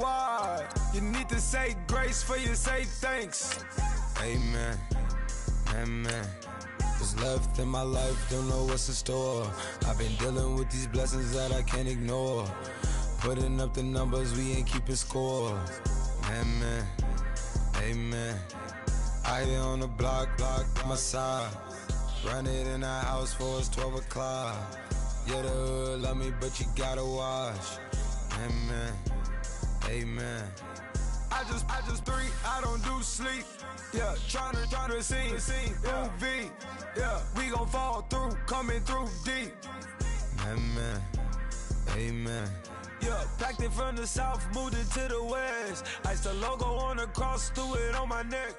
why you need to say grace for you say thanks. Amen, amen. What's left in my life, don't know what's in store. I've been dealing with these blessings that I can't ignore. Putting up the numbers, we ain't keeping score. Amen, amen. I here on the block, my side. Run it in the house for it's 12 o'clock. Yeah, the hood love me, but you gotta watch. Amen, amen. I just three, I don't do sleep. Yeah, tryna see, UV. Yeah, we gon' fall through, coming through deep. Amen, amen. Yeah, packed it from the south, moved it to the west. Iced the logo on the cross, threw it on my neck.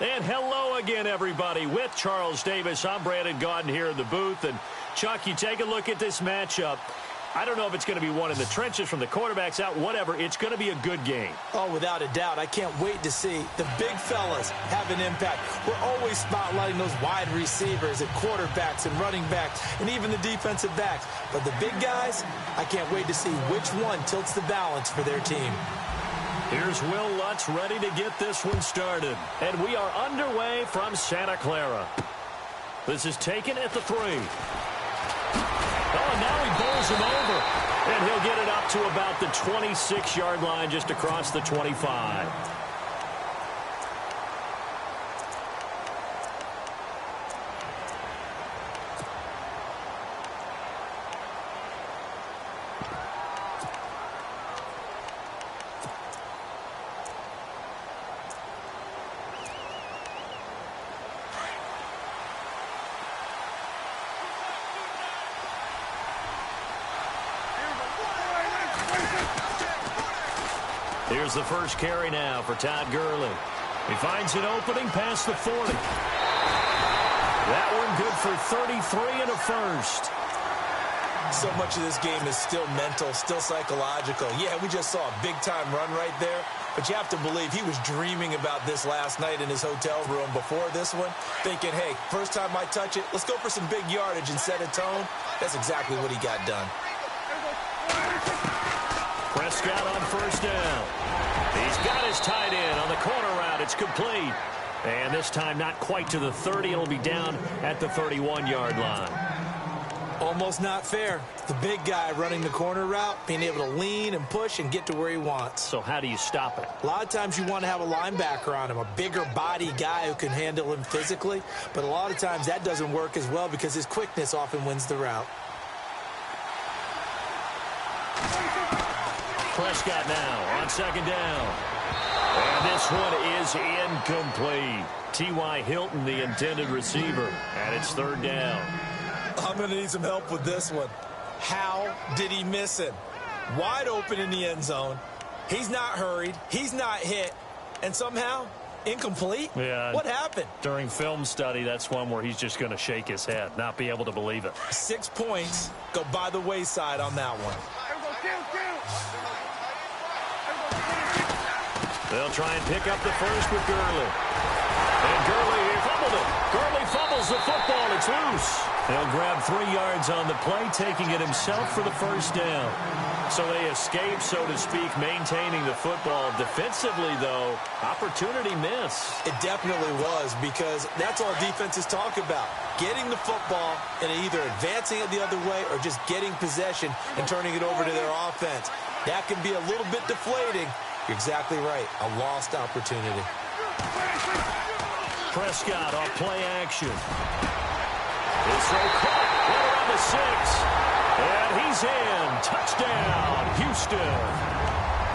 And hello again, everybody. With Charles Davis, I'm Brandon Gaudin here in the booth. And, Chuck, you take a look at this matchup. I don't know if it's going to be one in the trenches from the quarterbacks out, whatever. It's going to be a good game. Oh, without a doubt. I can't wait to see the big fellas have an impact. We're always spotlighting those wide receivers and quarterbacks and running backs and even the defensive backs. But the big guys, I can't wait to see which one tilts the balance for their team. Here's Will Lutz ready to get this one started. And we are underway from Santa Clara. This is taken at the 3. Oh, and now he bowls him over. And he'll get it up to about the 26-yard line, just across the 25. Here's the first carry now for Todd Gurley. He finds an opening past the 40. That one good for 33 and a first. So much of this game is still mental, still psychological. Yeah, we just saw a big-time run right there, but you have to believe he was dreaming about this last night in his hotel room before this one, thinking, hey, first time I touch it, let's go for some big yardage and set a tone. That's exactly what he got done. Prescott on first down. He's got his tight end on the corner route. It's complete. And this time not quite to the 30. It'll be down at the 31-yard line. Almost not fair. The big guy running the corner route, being able to lean and push and get to where he wants. So how do you stop it? A lot of times you want to have a linebacker on him, a bigger body guy who can handle him physically. But a lot of times that doesn't work as well because his quickness often wins the route. Prescott now on second down. And this one is incomplete. T.Y. Hilton, the intended receiver, and it's third down. I'm going to need some help with this one. How did he miss him? Wide open in the end zone. He's not hurried. He's not hit. And somehow, incomplete? Yeah. What happened? During film study, that's one where he's just going to shake his head, not be able to believe it. 6 points go by the wayside on that one. They'll try and pick up the first with Gurley. And Gurley fumbled it. Gurley fumbles the football. It's loose. They'll grab 3 yards on the play, taking it himself for the first down. So they escape, so to speak, maintaining the football. Defensively, though, opportunity miss. It definitely was, because that's all defenses talk about. Getting the football and either advancing it the other way or just getting possession and turning it over to their offense. That can be a little bit deflating. You're exactly right. A lost opportunity. Prescott off play action. This throw caught right around the 6. And he's in. Touchdown, Houston.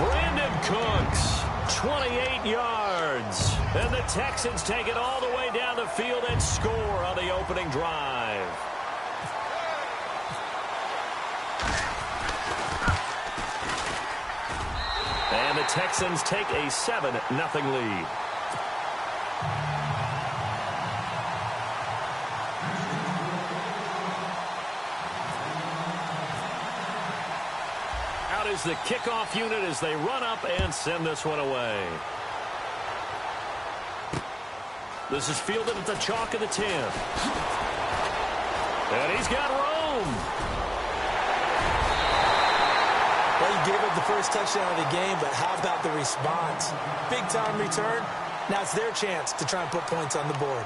Brandon Cooks, 28 yards. And the Texans take it all the way down the field and score on the opening drive. And the Texans take a 7-0 lead. Out is the kickoff unit as they run up and send this one away. This is fielded at the chalk of the 10. And he's got room. Well, he gave up the first touchdown of the game, but how about the response? Big-time return. Now it's their chance to try and put points on the board.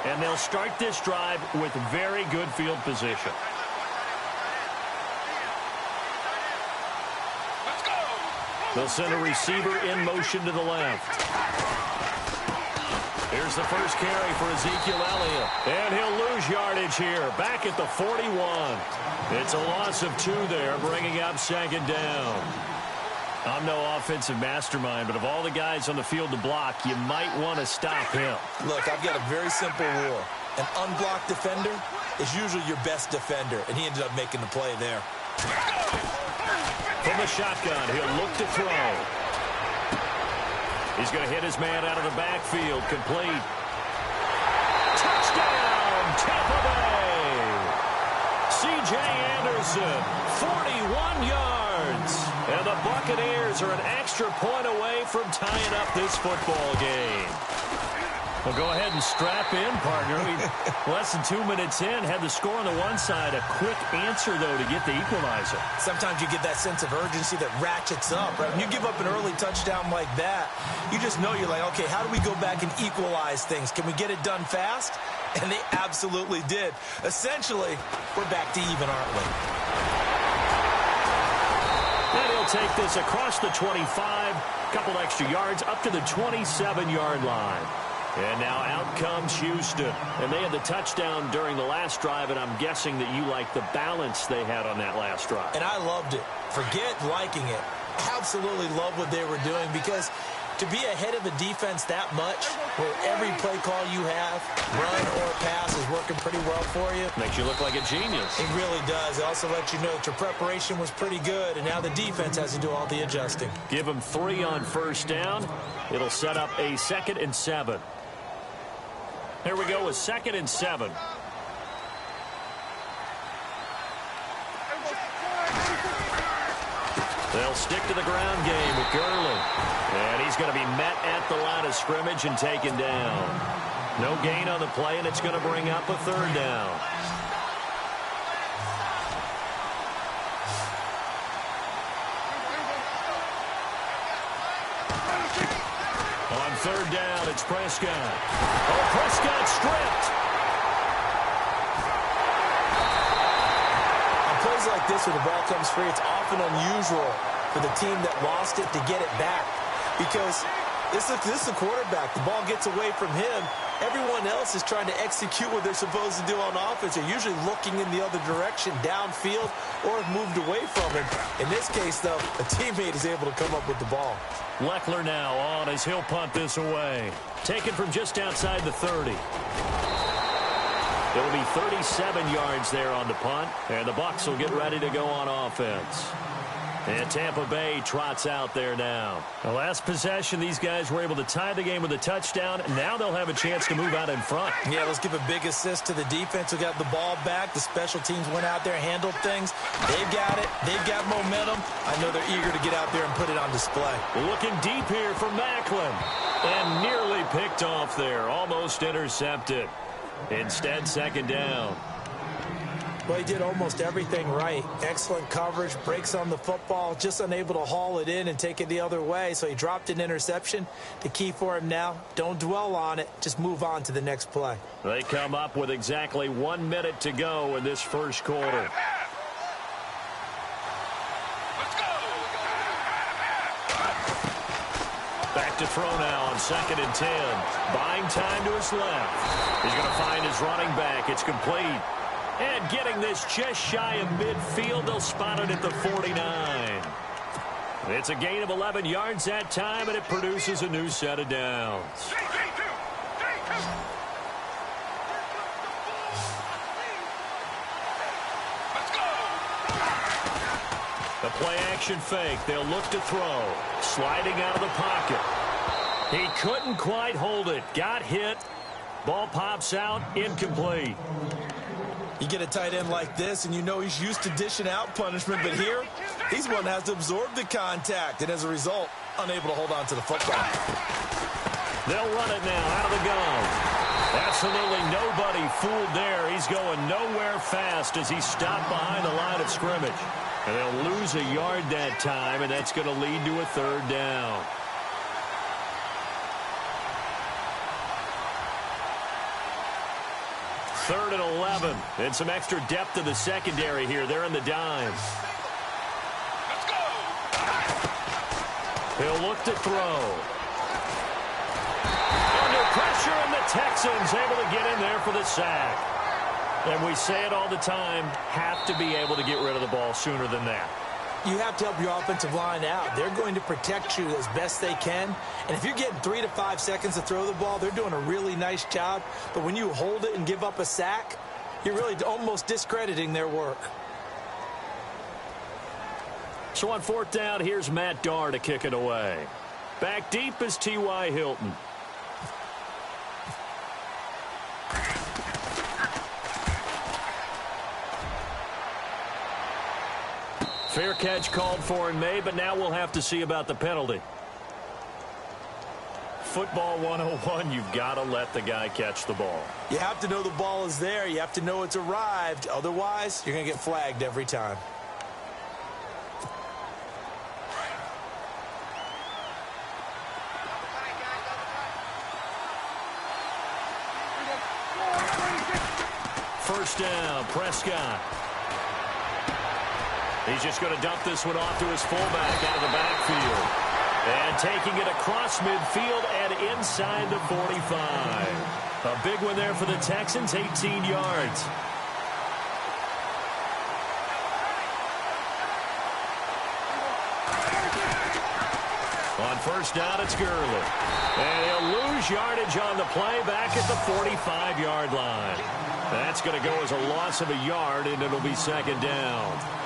And they'll start this drive with very good field position. They'll send a receiver in motion to the left. Here's the first carry for Ezekiel Elliott. And he'll lose yardage here, back at the 41. It's a loss of 2 there, bringing up second down. I'm no offensive mastermind, but of all the guys on the field to block, you might want to stop him. Look, I've got a very simple rule. An unblocked defender is usually your best defender, and he ended up making the play there. From the shotgun, he'll look to throw. He's going to hit his man out of the backfield, complete. Touchdown, Tampa Bay! C.J. Anderson, 41 yards. And the Buccaneers are an extra point away from tying up this football game. Well, go ahead and strap in, partner. Less than 2 minutes in, had the score on the one side. A quick answer, though, to get the equalizer. Sometimes you get that sense of urgency that ratchets up, right? When you give up an early touchdown like that, you just know you're like, okay, how do we go back and equalize things? Can we get it done fast? And they absolutely did. Essentially, we're back to even, aren't we? And he'll take this across the 25, couple extra yards, up to the 27-yard line. And now out comes Houston. And they had the touchdown during the last drive, and I'm guessing that you like the balance they had on that last drive. And I loved it. Forget liking it. Absolutely love what they were doing, because to be ahead of a defense that much, where every play call you have, run or pass, is working pretty well for you. Makes you look like a genius. It really does. It also lets you know that your preparation was pretty good, and now the defense has to do all the adjusting. Give them 3 on first down. It'll set up a 2nd and 7. Here we go with 2nd and 7. They'll stick to the ground game with Gurley. And he's going to be met at the line of scrimmage and taken down. No gain on the play, and it's going to bring up a 3rd down. On 3rd down, it's Prescott. Oh, Prescott stripped. On plays like this where the ball comes free, it's often unusual for the team that lost it to get it back, because this is the quarterback. The ball gets away from him. Everyone else is trying to execute what they're supposed to do on offense. They're usually looking in the other direction, downfield, or have moved away from him. In this case, though, a teammate is able to come up with the ball. Leckler now on as he'll punt this away. Taken from just outside the 30. It'll be 37 yards there on the punt, and the Bucs will get ready to go on offense. And Tampa Bay trots out there now. The last possession, these guys were able to tie the game with a touchdown. Now they'll have a chance to move out in front. Yeah, let's give a big assist to the defense who got the ball back. The special teams went out there, handled things. They've got it. They've got momentum. I know they're eager to get out there and put it on display. Looking deep here for Macklin. And nearly picked off there. Almost intercepted. Instead, 2nd down. Well, he did almost everything right. Excellent coverage, breaks on the football, just unable to haul it in and take it the other way. So he dropped an interception. The key for him now, don't dwell on it. Just move on to the next play. They come up with exactly 1 minute to go in this first quarter. Back to throw now on 2nd and 10. Buying time to his left. He's going to find his running back. It's complete. And getting this just shy of midfield, they'll spot it at the 49. It's a gain of 11 yards that time, and it produces a new set of downs. The play-action fake. They'll look to throw. Sliding out of the pocket. He couldn't quite hold it. Got hit. Ball pops out. Incomplete. You get a tight end like this, and you know he's used to dishing out punishment, but here, He's one that has to absorb the contact, and as a result, unable to hold on to the football. They'll run it now out of the gun. Absolutely nobody fooled there. He's going nowhere fast as he's stopped behind the line of scrimmage. And they'll lose a yard that time, and that's going to lead to a third down. Third and 11, and some extra depth to the secondary here. They're in the dime. Let's go. He'll look to throw. Under pressure, and the Texans able to get in there for the sack. And we say it all the time, have to be able to get rid of the ball sooner than that. You have to help your offensive line out. They're going to protect you as best they can. And if you're getting 3 to 5 seconds to throw the ball, they're doing a really nice job. But when you hold it and give up a sack, you're really almost discrediting their work. So on fourth down, here's Matt Darr to kick it away. Back deep is T.Y. Hilton. Fair catch called for and made, but now we'll have to see about the penalty. Football 101, you've got to let the guy catch the ball. You have to know the ball is there. You have to know it's arrived. Otherwise, you're going to get flagged every time. First down, Prescott. He's just going to dump this one off to his fullback out of the backfield. And taking it across midfield and inside the 45. A big one there for the Texans, 18 yards. On first down, it's Gurley. And he'll lose yardage on the play back at the 45-yard line. That's going to go as a loss of a yard, and it'll be second down.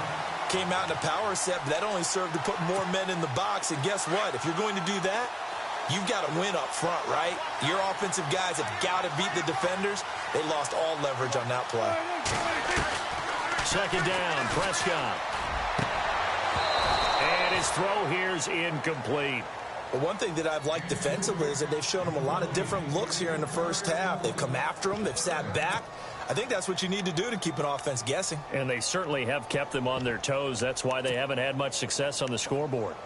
Came out in a power set, but that only served to put more men in the box. And guess what? If you're going to do that, you've got to win up front, right? Your offensive guys have got to beat the defenders. They lost all leverage on that play. Second down, Prescott. And his throw here's incomplete. But one thing that I've liked defensively is that they've shown him a lot of different looks here in the first half. They've come after him. They've sat back. I think that's what you need to do to keep an offense guessing. And they certainly have kept them on their toes. That's why they haven't had much success on the scoreboard.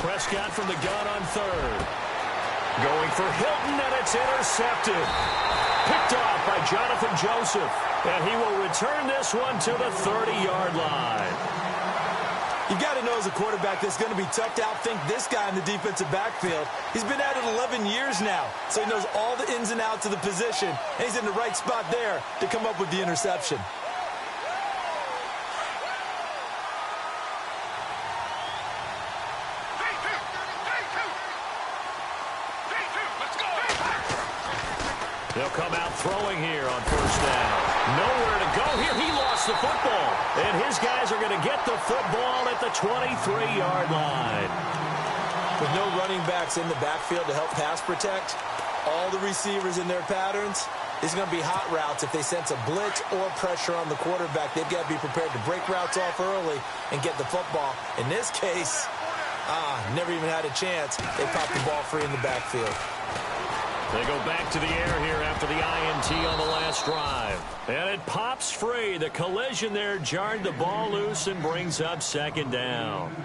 Prescott from the gun on third. Going for Hilton, and it's intercepted. Picked off by Jonathan Joseph. And he will return this one to the 30-yard line. You've got to know as a quarterback that's going to be tough to outthink this guy in the defensive backfield. He's been at it 11 years now, so he knows all the ins and outs of the position, and he's in the right spot there to come up with the interception. They'll come out throwing here on first down. Nowhere to go here. He lost the football. And his guys are going to get the football at the 23-yard line. With no running backs in the backfield to help pass protect, all the receivers in their patterns, these are going to be hot routes. If they sense a blitz or pressure on the quarterback, they've got to be prepared to break routes off early and get the football. In this case, never even had a chance. They popped the ball free in the backfield. They go back to the air here after the INT on the last drive. And it pops free. The collision there jarred the ball loose and brings up second down.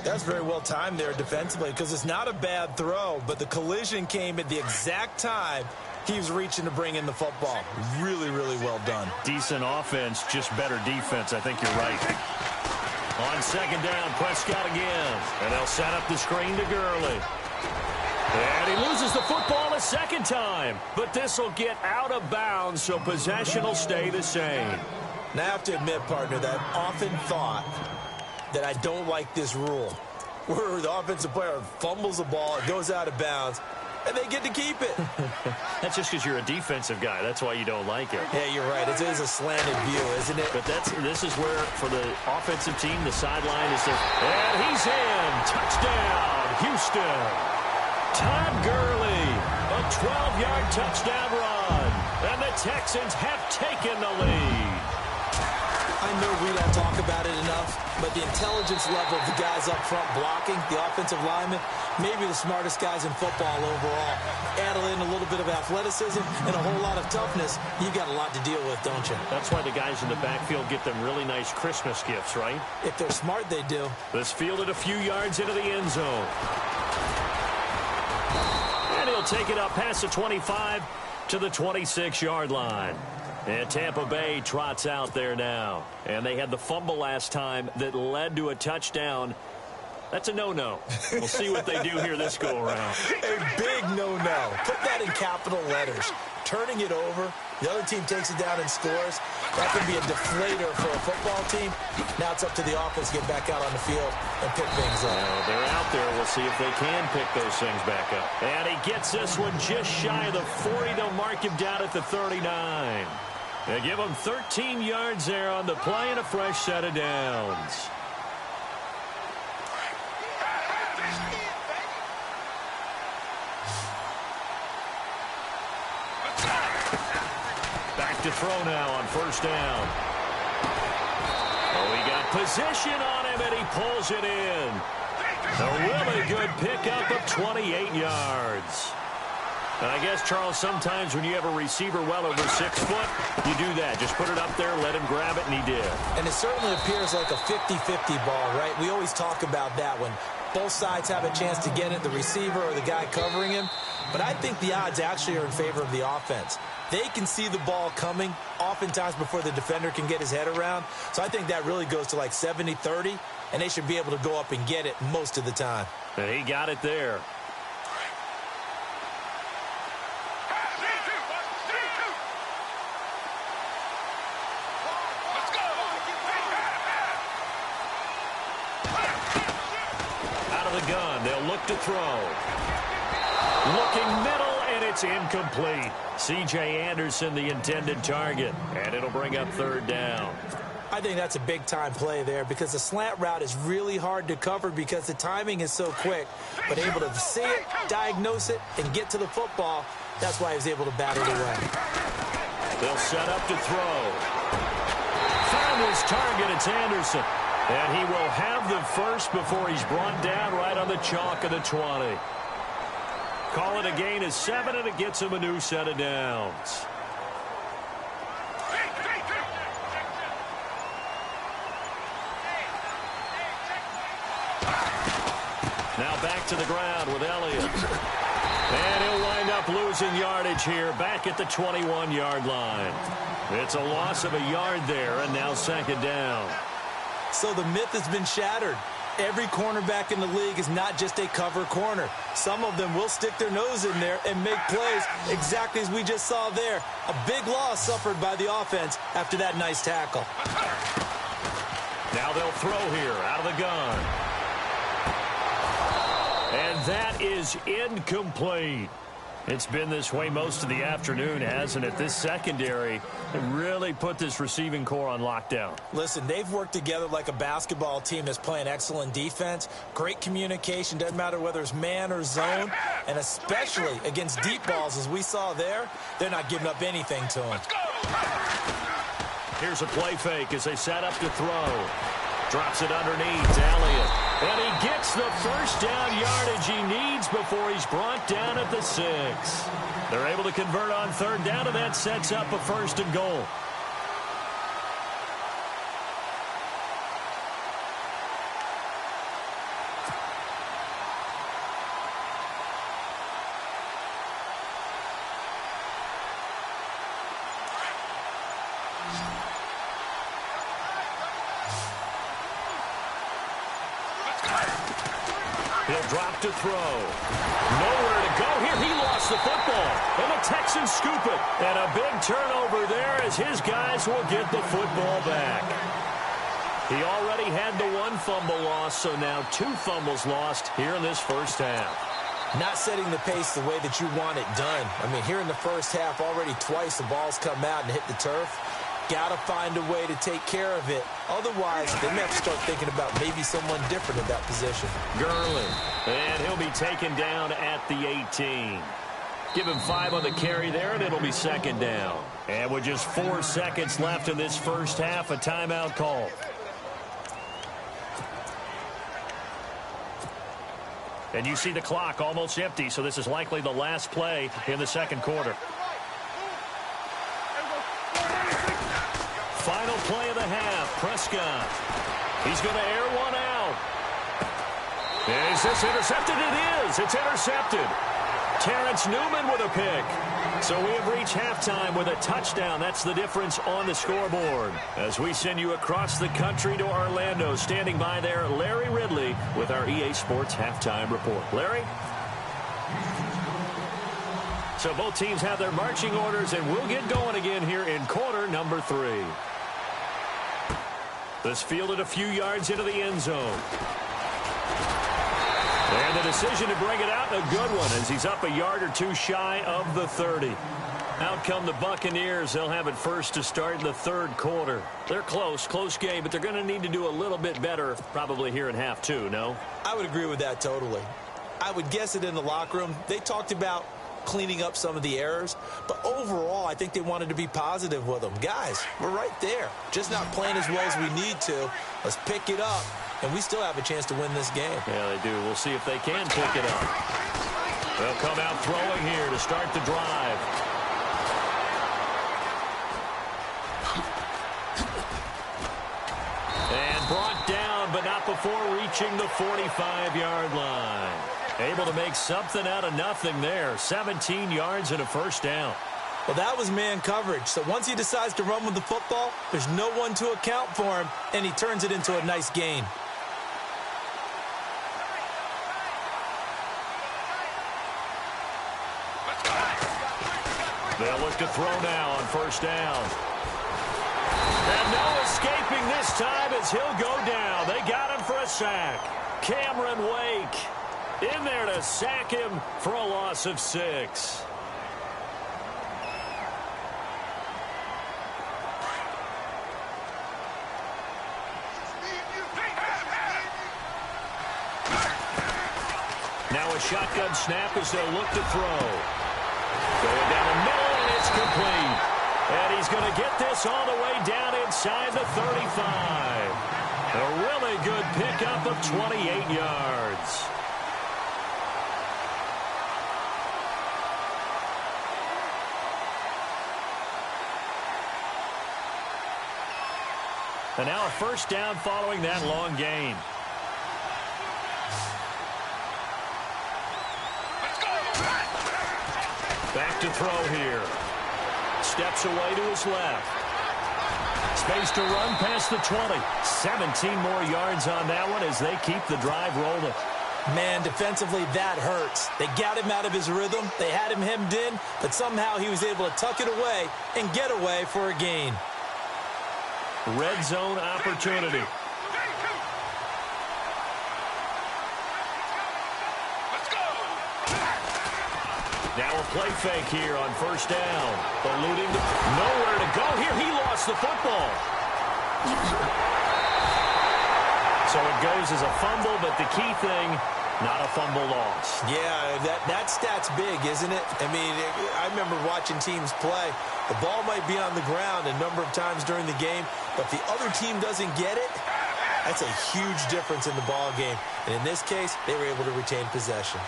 That's very well timed there defensively because it's not a bad throw, but the collision came at the exact time he was reaching to bring in the football. Really, really well done. Decent offense, just better defense. I think you're right. On second down, Prescott again. And they'll set up the screen to Gurley. And he loses the football a second time. But this will get out of bounds, so possession will stay the same. Now, I have to admit, partner, that I've often thought that I don't like this rule, where the offensive player fumbles the ball, it goes out of bounds, and they get to keep it. That's just because you're a defensive guy. That's why you don't like it. Yeah, you're right. It is a slanted view, isn't it? But this is where, for the offensive team, the sideline is there. And he's in. Touchdown. Houston. Todd Gurley, a 12-yard touchdown run. And the Texans have taken the lead. I know we don't talk about it enough, but the intelligence level of the guys up front blocking, the offensive linemen, maybe the smartest guys in football overall. Add in a little bit of athleticism and a whole lot of toughness, you've got a lot to deal with, don't you? That's why the guys in the backfield get them really nice Christmas gifts, right? If they're smart, they do. This fielded a few yards into the end zone. And he'll take it up past the 25 to the 26-yard line. And Tampa Bay trots out there now. And they had the fumble last time that led to a touchdown. That's a no-no. We'll see what they do here this go-around. A big no-no. Put that in capital letters. Turning it over, the other team takes it down and scores. That can be a deflator for a football team. Now it's up to the offense to get back out on the field and pick things up. They're out there. We'll see if they can pick those things back up. And he gets this one just shy of the 40. They'll mark him down at the 39. They give him 13 yards there on the play and a fresh set of downs. Back to throw now on first down. Oh, he got position on him, and he pulls it in. A really good pickup of 28 yards. And I guess, Charles, sometimes when you have a receiver well over 6 foot, you do that. Just put it up there, let him grab it, and he did. And it certainly appears like a 50-50 ball, right? We always talk about that when both sides have a chance to get it, the receiver or the guy covering him. But I think the odds actually are in favor of the offense. They can see the ball coming oftentimes before the defender can get his head around. So I think that really goes to like 70-30, and they should be able to go up and get it most of the time. And he got it there. Gun. They'll look to throw. Looking middle, and it's incomplete. C.J. Anderson, the intended target, and it'll bring up third down. I think that's a big-time play there because the slant route is really hard to cover because the timing is so quick. But able to see it, diagnose it, and get to the football, that's why he was able to bat it away. They'll set up to throw. Found his target. It's Anderson. And he will have the first before he's brought down right on the chalk of the 20. Call it a gain of 7, and it gets him a new set of downs. Now back to the ground with Elliott. And he'll wind up losing yardage here back at the 21-yard line. It's a loss of a yard there, and now second down. So the myth has been shattered. Every cornerback in the league is not just a cover corner. Some of them will stick their nose in there and make plays exactly as we just saw there. A big loss suffered by the offense after that nice tackle. Now they'll throw here out of the gun. And that is incomplete. It's been this way most of the afternoon, hasn't it? This secondary really put this receiving core on lockdown. Listen, they've worked together like a basketball team that's playing excellent defense. Great communication. Doesn't matter whether it's man or zone. And especially against deep balls, as we saw there, they're not giving up anything to them. Here's a play fake as they set up to throw. Drops it underneath. Elliott. And he gets the first down yardage he needs before he's brought down at the 6. They're able to convert on third down, and that sets up a first and goal. He'll drop to throw. Nowhere to go here. He lost the football. And the Texans scoop it. And a big turnover there as his guys will get the football back. He already had the 1 fumble loss, so now 2 fumbles lost here in this first half. Not setting the pace the way that you want it done. I mean, here in the first half, already twice the ball's come out and hit the turf. got to find a way to take care of it. Otherwise, they may have to start thinking about maybe someone different in that position. Gurley, and he'll be taken down at the 18. Give him 5 on the carry there, and it'll be second down. And with just 4 seconds left in this first half, a timeout call. And you see the clock almost empty, so this is likely the last play in the second quarter. Final play of the half, Prescott. He's going to air one out. Is this intercepted? It is. It's intercepted. Terrence Newman with a pick. So we have reached halftime with a touchdown. That's the difference on the scoreboard. As we send you across the country to Orlando, standing by there, Larry Ridley with our EA Sports Halftime Report. Larry? So both teams have their marching orders, and we'll get going again here in quarter number 3. This fielded a few yards into the end zone. And the decision to bring it out, a good one, as he's up a yard or two shy of the 30. Out come the Buccaneers. They'll have it first to start in the third quarter. They're close game, but they're going to need to do a little bit better probably here in half 2, no? I would agree with that totally. I would guess it in the locker room. They talked about cleaning up some of the errors, but overall, I think they wanted to be positive with them. Guys, we're right there. Just not playing as well as we need to. Let's pick it up. And we still have a chance to win this game. Yeah, they do. We'll see if they can pick it up. They'll come out throwing here to start the drive. And brought down, but not before reaching the 45-yard line. Able to make something out of nothing there. 17 yards and a first down. Well, that was man coverage. So once he decides to run with the football, there's no one to account for him, and he turns it into a nice gain. They'll look to throw now on first down. And no escaping this time as he'll go down. They got him for a sack. Cameron Wake in there to sack him for a loss of 6. Now a shotgun snap as they'll look to throw. Going down the middle, and it's complete. And he's going to get this all the way down inside the 35. A really good pickup of 28 yards. And now a first down following that long gain. Back to throw here. Steps away to his left. Space to run past the 20. 17 more yards on that one as they keep the drive rolling. Man, defensively, that hurts. They got him out of his rhythm. They had him hemmed in, but somehow he was able to tuck it away and get away for a gain. Red zone opportunity. Now a play fake here on first down. Eluding nowhere to go here. He lost the football. So it goes as a fumble, but the key thing, not a fumble loss. Yeah, that stat's big, isn't it? I mean, I remember watching teams play. The ball might be on the ground a number of times during the game, but if the other team doesn't get it, that's a huge difference in the ball game. And in this case, they were able to retain possession.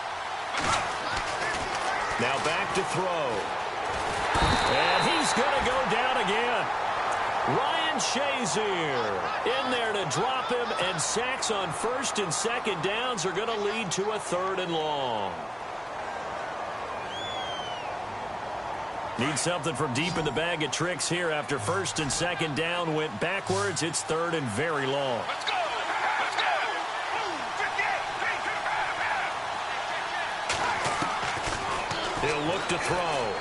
Now back to throw. And he's going to go down again. Ryan Shazier in there to drop him, and sacks on first and second downs are going to lead to a 3rd and long. Need something from deep in the bag of tricks here after first and second down went backwards. It's 3rd and very long. Let's go! Let's go! He'll look to throw.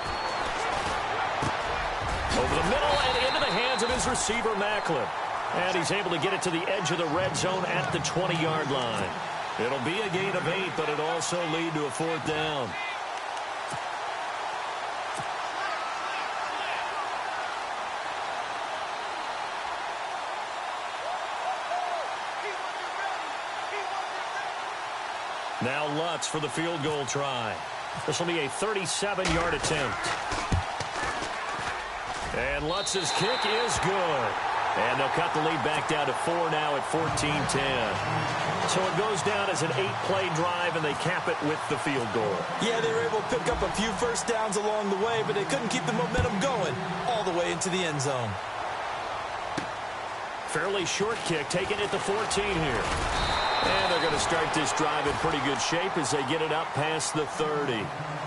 Over the middle and into the hands of his receiver, Macklin. And he's able to get it to the edge of the red zone at the 20-yard line. It'll be a gain of 8, but it'll also lead to a 4th down. Now Lutz for the field goal try. This will be a 37-yard attempt. And Lutz's kick is good. And they'll cut the lead back down to 4 now at 14-10. So it goes down as an 8-play drive, and they cap it with the field goal. Yeah, they were able to pick up a few first downs along the way, but they couldn't keep the momentum going all the way into the end zone. Fairly short kick, taken at the 14 here. And they're going to start this drive in pretty good shape as they get it up past the 30.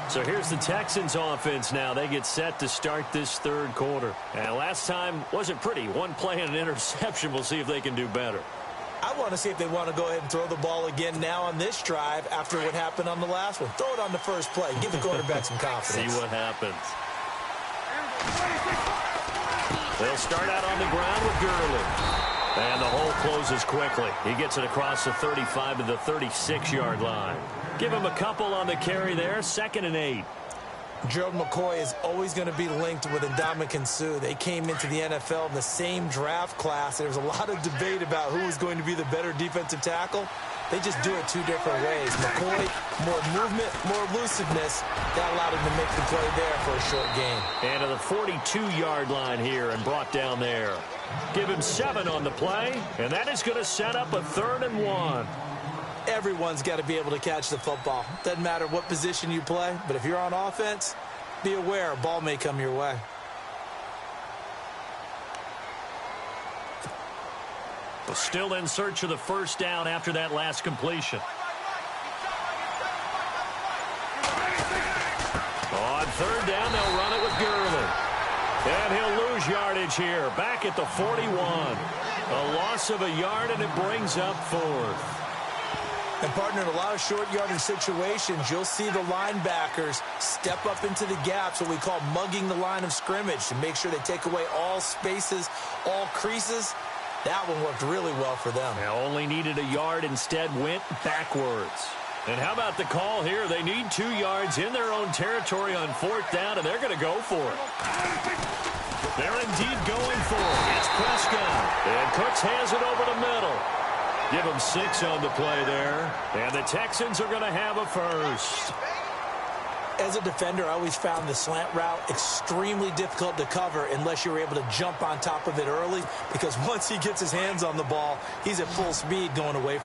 So here's the Texans offense now. They get set to start this third quarter. And last time wasn't pretty. One play and an interception. We'll see if they can do better. I want to see if they want to go ahead and throw the ball again now on this drive after what happened on the last one. Throw it on the first play. Give the quarterback some confidence. See what happens. They'll start out on the ground with Gurley. And the hole closes quickly. He gets it across the 35 to the 36-yard line. Give him a couple on the carry there. 2nd and 8. Gerald McCoy is always going to be linked with Ndamukong Suh. They came into the NFL in the same draft class. There was a lot of debate about who was going to be the better defensive tackle. They just do it 2 different ways. McCoy, more movement, more elusiveness. That allowed him to make the play there for a short gain. And to the 42-yard line here and brought down there. Give him 7 on the play, and that is going to set up a 3rd and 1. Everyone's got to be able to catch the football. Doesn't matter what position you play, but if you're on offense, be aware a ball may come your way. Still in search of the first down after that last completion. On 3rd down, they'll run it with Gurley. And he'll lose yardage here, back at the 41. A loss of a yard, and it brings up 4th. And, partner, in a lot of short yardage situations, you'll see the linebackers step up into the gaps, what we call mugging the line of scrimmage, to make sure they take away all spaces, all creases. That one worked really well for them. They only needed a yard, instead went backwards. And how about the call here? They need 2 yards in their own territory on 4th down, and they're going to go for it. They're indeed going for it. It's Prescott. And Cooks has it over the middle. Give them 6 on the play there. And the Texans are going to have a first. As a defender, I always found the slant route extremely difficult to cover unless you were able to jump on top of it early, because once he gets his hands on the ball, he's at full speed going away.